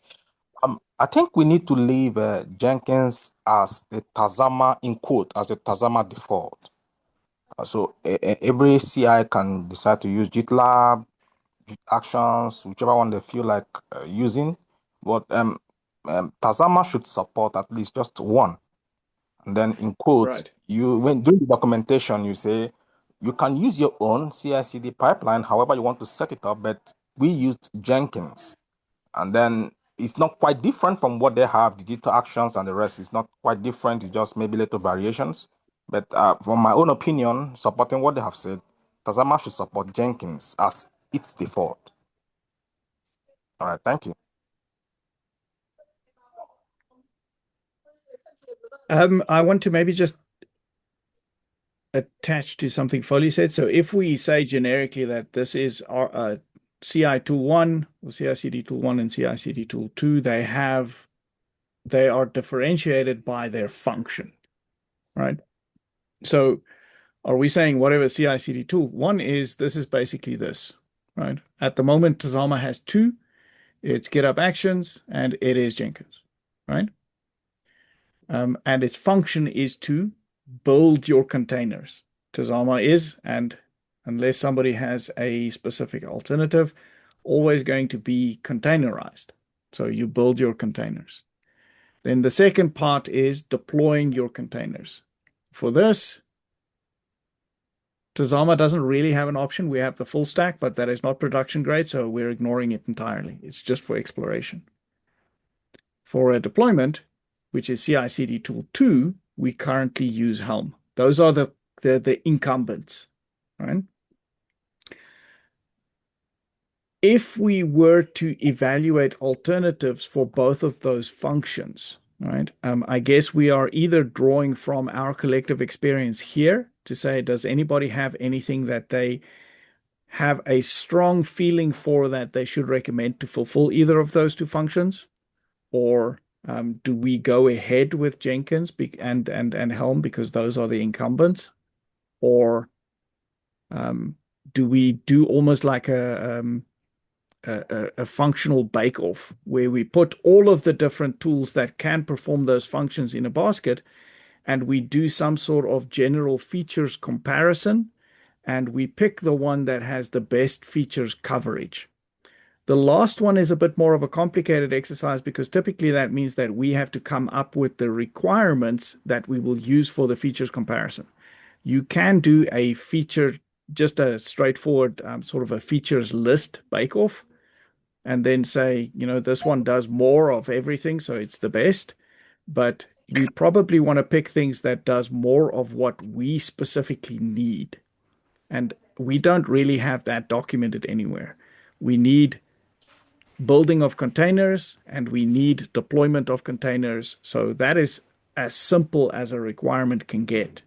I think we need to leave Jenkins as the Tazama in quote, as a Tazama default. So every CI can decide to use GitLab, Actions, whichever one they feel like using. But Tazama should support at least just one. And then in quotes, when doing the documentation, you say you can use your own CI/CD pipeline, however you want to set it up, but we used Jenkins. And then it's not quite different from what they have, the digital actions and the rest. It's not quite different, it's just maybe little variations. But from my own opinion, supporting what they have said, Tazama should support Jenkins as its default. All right, thank you. I want to maybe just attach to something Foley said. So if we say generically that this is our CI tool 1 or CI/CD tool 1 and CI/CD tool 2, they are differentiated by their function, right? So are we saying whatever CI/CD tool 1 is, this is basically this, right? At the moment, Tazama has 2. It's GitHub Actions and it is Jenkins, right? And its function is to build your containers. Tazama is, and unless somebody has a specific alternative, always going to be containerized. So you build your containers. Then the second part is deploying your containers. For this, Tazama doesn't really have an option. We have the full stack, but that is not production grade, so we're ignoring it entirely. It's just for exploration. For a deployment, which is CI/CD tool 2, we currently use Helm. Those are the incumbents, right? If we were to evaluate alternatives for both of those functions, right, I guess we are either drawing from our collective experience here to say, does anybody have anything that they have a strong feeling for that they should recommend to fulfill either of those two functions? Or do we go ahead with Jenkins and Helm because those are the incumbents? Or do we do almost like a functional bake-off where we put all of the different tools that can perform those functions in a basket, and we do some sort of general features comparison, and we pick the one that has the best features coverage? The last one is a bit more of a complicated exercise because typically that means that we have to come up with the requirements that we will use for the features comparison. You can do a feature, just a straightforward sort of a features list bake-off, and then say, this one does more of everything, so it's the best. But we probably want to pick things that does more of what we specifically need. And we don't really have that documented anywhere. We need building of containers and we need deployment of containers. So that is as simple as a requirement can get.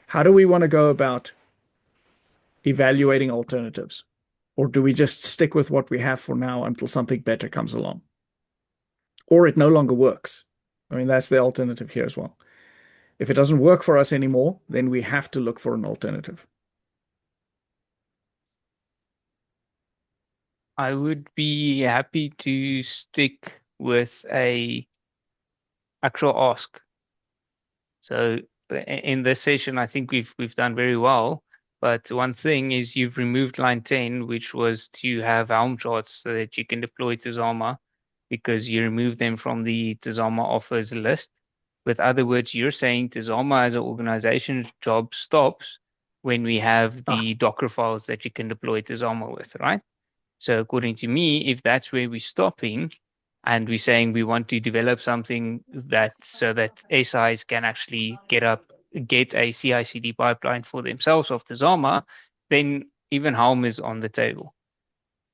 How do we want to go about evaluating alternatives? Or do we just stick with what we have for now until something better comes along? Or it no longer works. I mean, that's the alternative here as well. If it doesn't work for us anymore, then we have to look for an alternative. I would be happy to stick with a actual ask. So in this session, I think we've done very well. But one thing is you've removed line 10, which was to have Helm charts so that you can deploy Tazama, because you remove them from the Tazama offers list. With other words, you're saying Tazama as an organization job stops when we have the Docker files that you can deploy Tazama with, right? So according to me, if that's where we're stopping, and we're saying we want to develop something so that SIs can actually get a CI/CD pipeline for themselves of Tazama, then even Helm is on the table,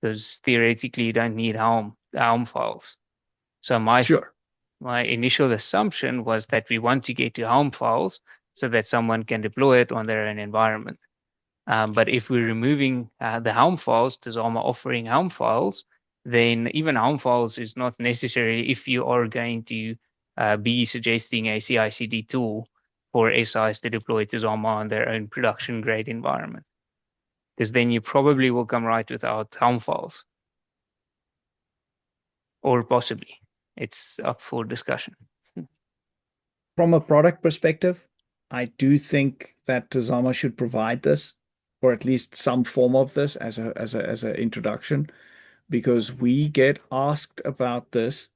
because theoretically you don't need Helm files. So my initial assumption was that we want to get to Helm files so that someone can deploy it on their own environment. But if we're removing the Helm files, Tazama offering Helm files, then even Helm files is not necessary if you are going to be suggesting a CI/CD tool for SIs to deploy Tazama on their own production grade environment. Because then you probably will come right without Helm files. Or possibly. It's up for discussion. From a product perspective, I do think that Tazama should provide this, or at least some form of this as an introduction, because we get asked about this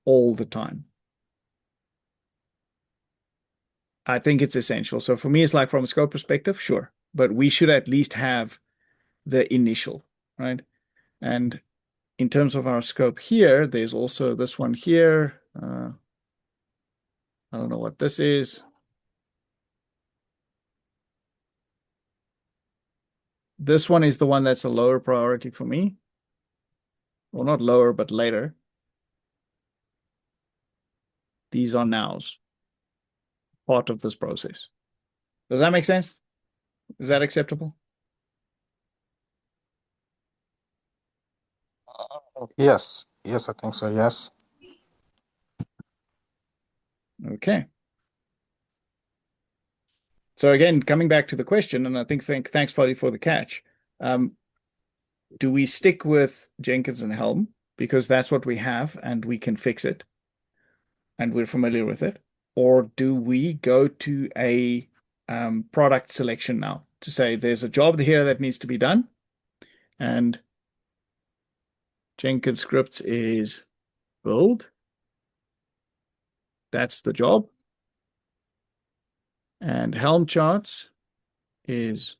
all the time. I think it's essential. So for me, it's like from a scope perspective, sure, but we should at least have the initial, right? And in terms of our scope here, there's also this one here. I don't know what this is. This one is the one that's a lower priority for me. Well, not lower, but later. These are nows, part of this process. Does that make sense? Is that acceptable? Yes, I think so. Yes. Okay. So again, coming back to the question, and I think thanks, Fadi, for the catch. Do we stick with Jenkins and Helm because that's what we have and we can fix it and we're familiar with it? Or do we go to a product selection now to say there's a job here that needs to be done, and Jenkins scripts is build. That's the job. And Helm charts is,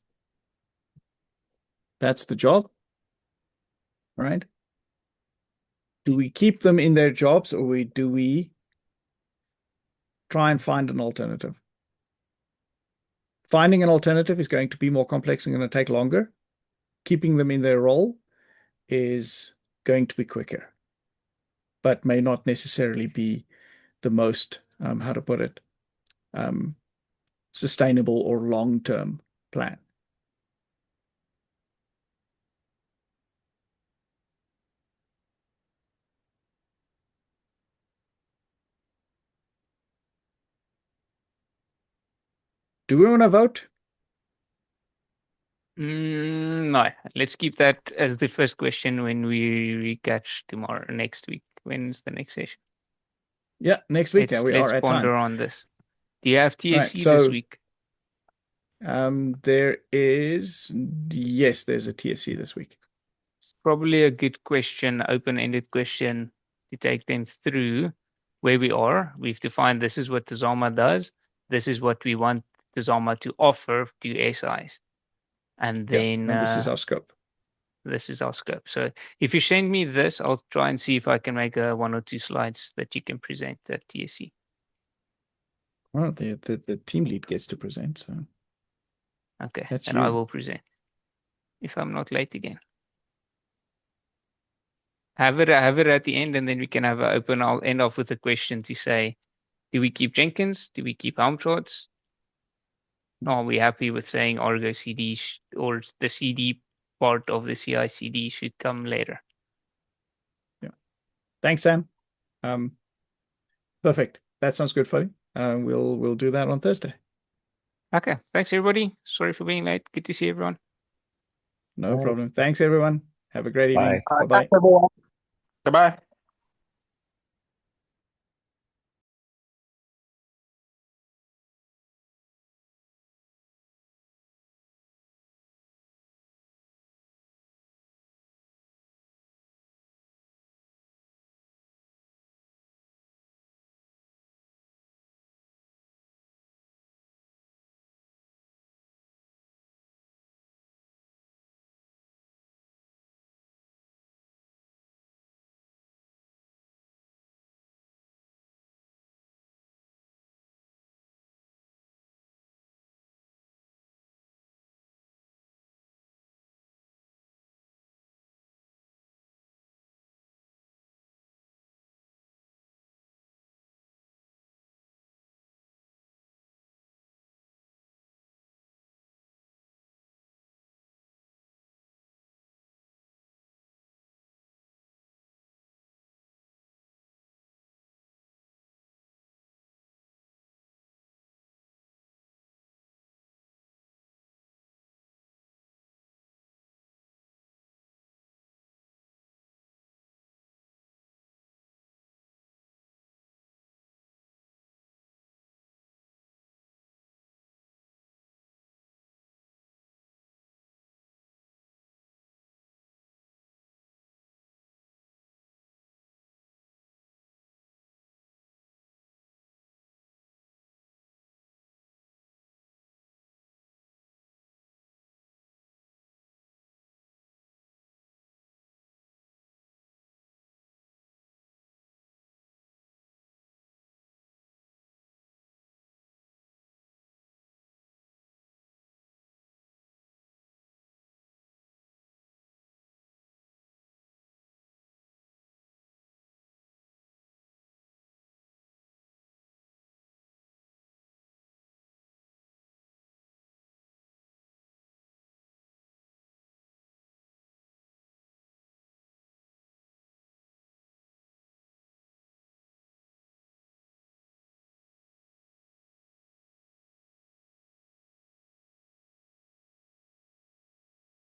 that's the job, right? Do we keep them in their jobs, or do we try and find an alternative? Finding an alternative is going to be more complex and going to take longer. Keeping them in their role is going to be quicker, but may not necessarily be the most, how to put it, sustainable or long-term plan. Do we want to vote? No, let's keep that as the first question when we catch tomorrow, next week. When's the next session? Yeah, next week. Yeah, we Let's are at ponder time. on this. Do you have TSC Right, this so week? there is, yes, there's a TSC this week. Probably a good question, open-ended question to take them through where we are. We've defined this is what Tazama does. This is what we want Tazama to offer to SIs. And then And this is our scope. this is our scope. So if you send me this, I'll try and see if I can make 1 or 2 slides that you can present at TSC. Well, the team lead gets to present, so Okay, that's and I you. will present if I'm not late again. Have it at the end, and then we can have an open. I'll end off with a question to say, do we keep Jenkins? Do we keep Helm charts? Are we happy with saying Argo CD or the CD part of the CI/CD should come later? Yeah. Thanks, Sam. Perfect. That sounds good, Fody. We'll do that on Thursday. Okay. Thanks, everybody. Sorry for being late. Good to see everyone. No problem. Thanks, everyone. Have a great evening. Bye. Bye-bye. Thanks, everyone. Goodbye.